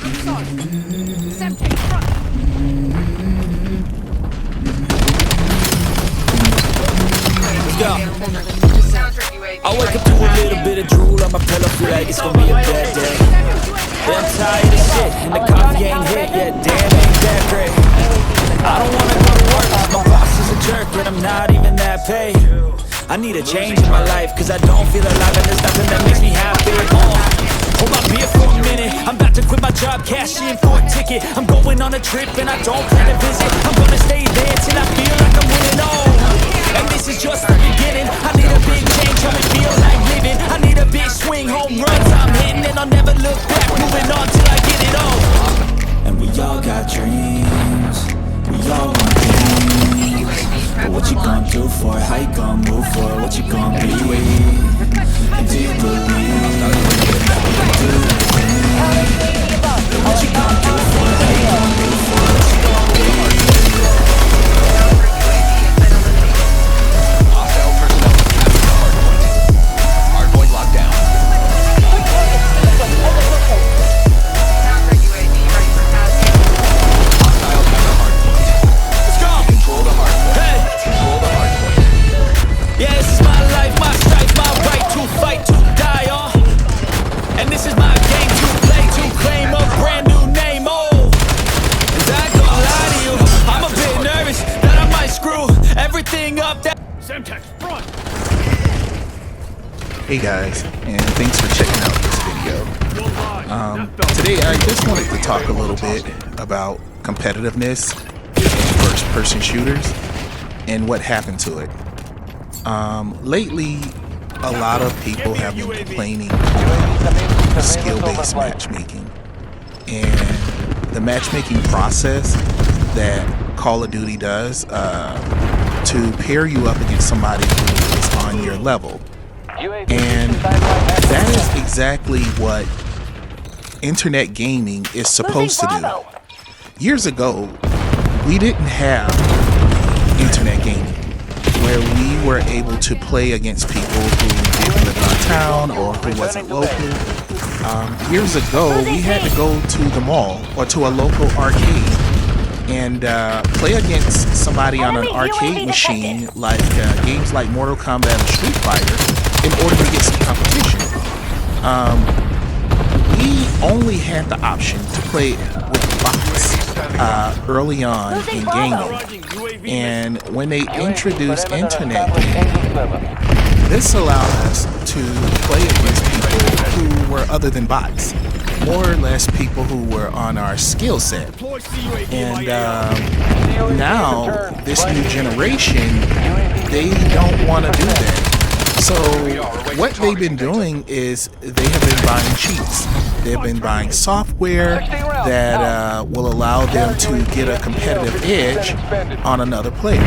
Go. I wake up to a little bit of drool on my pillow, feel like it's gonna be a bad day. Yeah, I'm tired of shit, and the coffee ain't hit yet, damn, ain't that great. I don't wanna go to work, my boss is a jerk, and I'm not even that paid. I need a change in my life, cause I don't feel alive, and there's nothing that makes me happy. Hold my beer for a minute, I'm about to quit my job, cash in for a ticket. I'm going on a trip, and I don't plan to visit. I'm gonna stay there till I feel like I'm winning all. And this is just the beginning. I need a big change, help me feel like living. I need a big swing, home runs I'm hitting, and I'll never look back, moving on till I get it all. And we all got dreams, we all want things. But what you gonna do for it? How you gonna move for it? What you gonna be? And do you believe that we can do the thing? But what you gonna do for it? How you gonna move for it? What you gonna be? Hey guys, and thanks for checking out this video. Today I just wanted to talk a little bit about competitiveness in first-person shooters and what happened to it. Lately, a lot of people have been complaining about skill-based matchmaking and the matchmaking process that Call of Duty does to pair you up against somebody who is on your level. And that is exactly what internet gaming is supposed to do. Years ago, we didn't have internet gaming where we were able to play against people who didn't live in our town or who wasn't local. Years ago, we had to go to the mall or to a local arcade and play against somebody on an arcade machine, like games like Mortal Kombat and Street Fighter, in order to get some competition. We only had the option to play with bots early on in gaming, and when they introduced internet gaming, this allowed us to play against people who were other than bots, more or less people who were on our skill set. And now this new generation, they don't want to do that. So what they've been doing is they have been buying cheats. They've been buying software that will allow them to get a competitive edge on another player.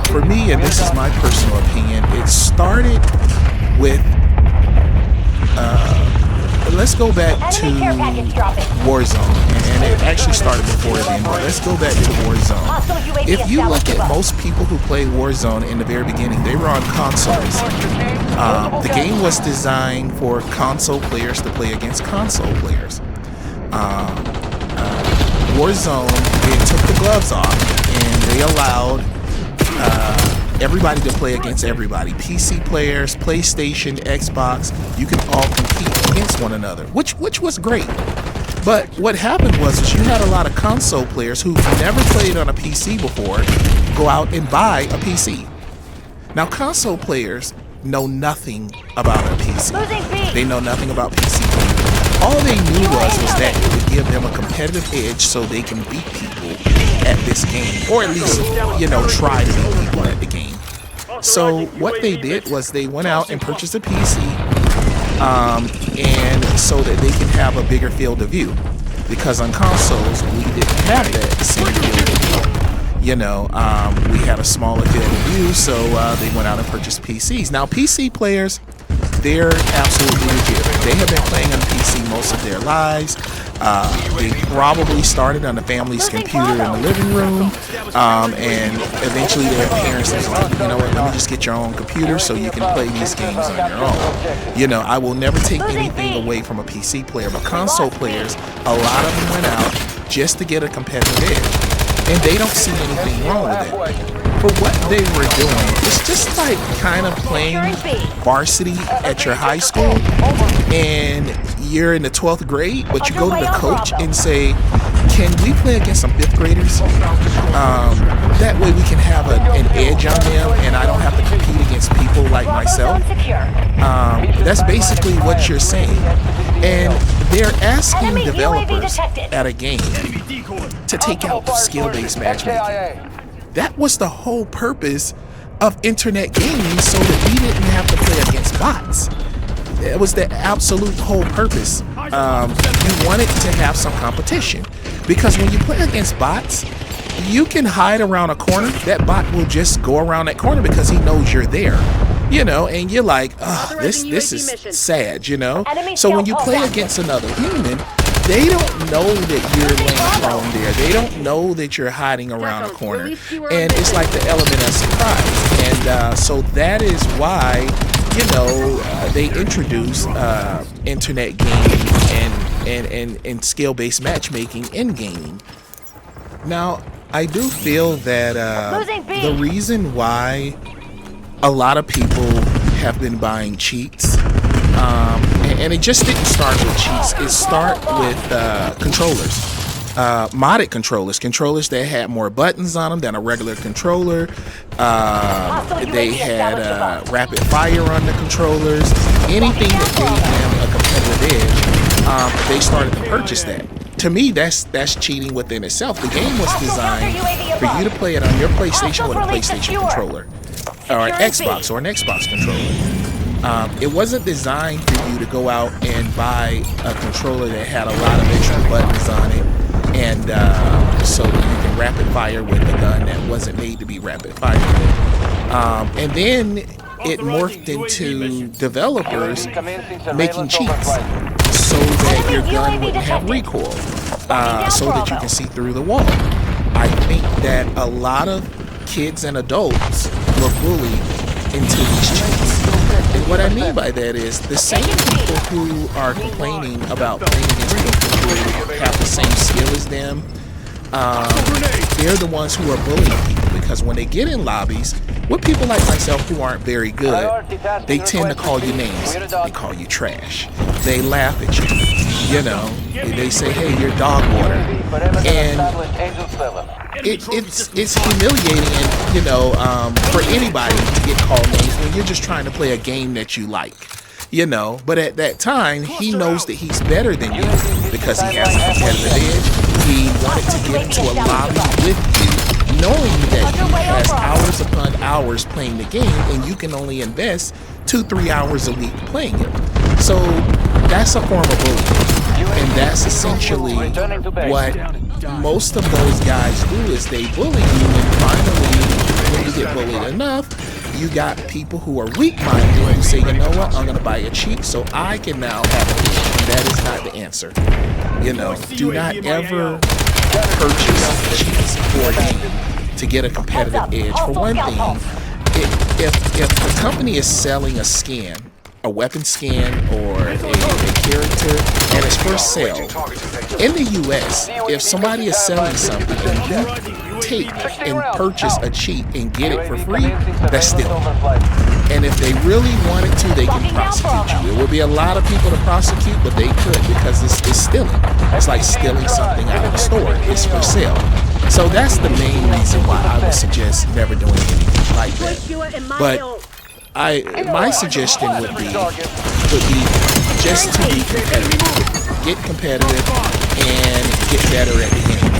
For me, and this is my personal opinion, it started with let's go back to Warzone, and it actually started before then, but let's go back to Warzone. If you look at most people who played Warzone in the very beginning, they were on consoles. The game was designed for console players to play against console players. Warzone, they took the gloves off, and they allowed everybody to play against everybody. PC players, PlayStation, Xbox, you can all compete against one another, which was great. But what happened was you had a lot of console players who never played on a PC before go out and buy a PC. Now console players know nothing about a PC. They know nothing about PC gaming. All they knew was that it would give them a competitive edge so they can beat people at this game, or at least, try to beat people at the game. So what they did was they went out and purchased a PC, and so that they can have a bigger field of view, because on consoles we didn't have that same field of view. We had a smaller field of view, so they went out and purchased PCs. Now PC players, they're absolutely legit. They have been playing on PC most of their lives. They probably started on the family's computer in the living room, and eventually their parents was like, you know what, let me just get your own computer so you can play these games on your own. You know, I will never take anything away from a PC player, but console players, a lot of them went out just to get a competitive edge, and they don't see anything wrong with it. But what they were doing is just like kind of playing varsity at your high school, and you're in the 12th grade, but you go to the coach and say, can we play against some 5th graders? That way we can have an edge on them, and I don't have to compete against people like myself. That's basically what you're saying. And they're asking developers at a game to take out skill-based matchmaking. That was the whole purpose of internet gaming, so that we didn't have to play against bots. It was the absolute whole purpose. You wanted to have some competition, because when you play against bots, you can hide around a corner. That bot will just go around that corner because he knows you're there, you know, and you're like, oh, this is sad, you know. So when you play against another human, they don't know that you're laying prone there. They don't know that you're hiding around a corner. And it's like the element of surprise. And so that is why, you know, they introduce internet gaming and skill-based matchmaking in gaming. Now, I do feel that the reason why a lot of people have been buying cheats, and it just didn't start with cheats. It started with controllers, modded controllers that had more buttons on them than a regular controller. They had rapid fire on the controllers. Anything that gave them a competitive edge, they started to purchase that. To me, that's cheating within itself. The game was designed for you to play it on your PlayStation with a PlayStation controller, or an Xbox controller. It wasn't designed for you to go out and buy a controller that had a lot of extra buttons on it, and so you can rapid fire with a gun that wasn't made to be rapid fire with. And then it morphed into developers making cheats so that your gun wouldn't have recoil, so that you can see through the wall. I think that a lot of kids and adults were bullied into these cheats. And what I mean by that is the same people who are complaining about playing against people who have the same skill as them, they're the ones who are bullying people, because when they get in lobbies with people like myself who aren't very good, they tend to call you names. They call you trash. They laugh at you, you know. They say, hey, you're dog water. And it's humiliating, and, you know, for anybody to get called names when you're just trying to play a game that you like, you know. But at that time, he knows that he's better than you because he has a competitive edge. He wanted to get into a lobby with you, knowing that he has hours upon hours playing the game, and you can only invest 2-3 hours a week playing it. So that's a form of bullying, and that's essentially what most of those guys do, is they bully you, and finally, when you get bullied enough, you got people who are weak-minded who say, you know what, I'm going to buy a cheat so I can now have a game. And that is not the answer. You know, do not ever purchase cheats for a game to get a competitive edge. For one thing, if the company is selling a skin, a weapon skin, or a character, and it's for sale, in the US, if somebody is selling something and you take and purchase a cheat and get it for free, that's stealing. And if they really wanted to, they can prosecute you. It would be a lot of people to prosecute, but they could, because it's stealing. It's like stealing something out of a store. It's for sale. So that's the main reason why I would suggest never doing anything like that. But my suggestion would be just to be competitive. Get competitive and get better at the game.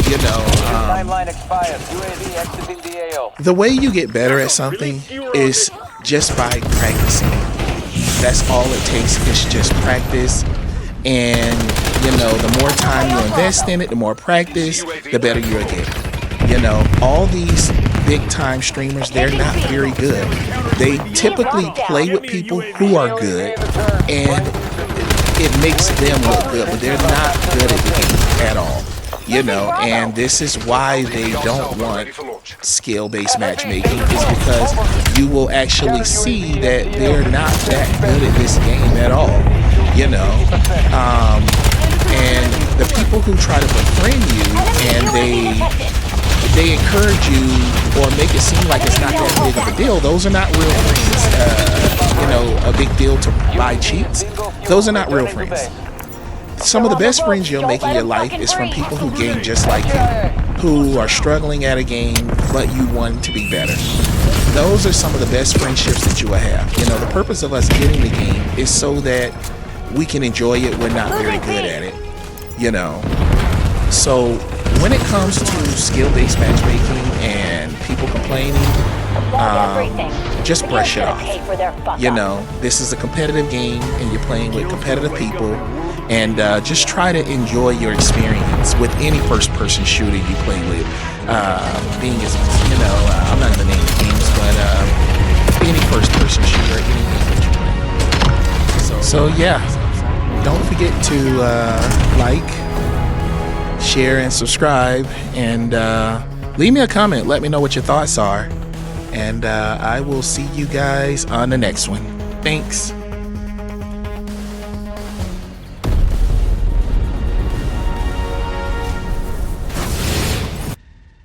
You know, the way you get better at something is just by practicing. That's all it takes, is just practice. And, you know, the more time you invest in it, the more practice, the better you'll get. You know, all these big time streamers, they're not very good. They typically play with people who are good, and it makes them look good, but they're not good at the game at all. You know, and this is why they don't want skill-based matchmaking, is because you will actually see that they're not that good at this game at all. You know, and the people who try to befriend you and they encourage you or make it seem like it's not that big of a deal, those are not real friends. You know, a big deal to buy cheats, those are not real friends. Some of the best friends you'll make in your life is from people who game just like you, who are struggling at a game, but you want to be better. Those are some of the best friendships that you will have. You know, the purpose of us getting the game is so that we can enjoy it. We're not very good at it, you know. So when it comes to skill-based matchmaking and people complaining, just brush it off. You know, this is a competitive game and you're playing with competitive people, and just try to enjoy your experience with any first-person shooter you play with. Being as, you know, I'm not going to name the games, but any first-person shooter, anything that you play. So yeah, don't forget to like, share, and subscribe, and leave me a comment. Let me know what your thoughts are, and I will see you guys on the next one. Thanks.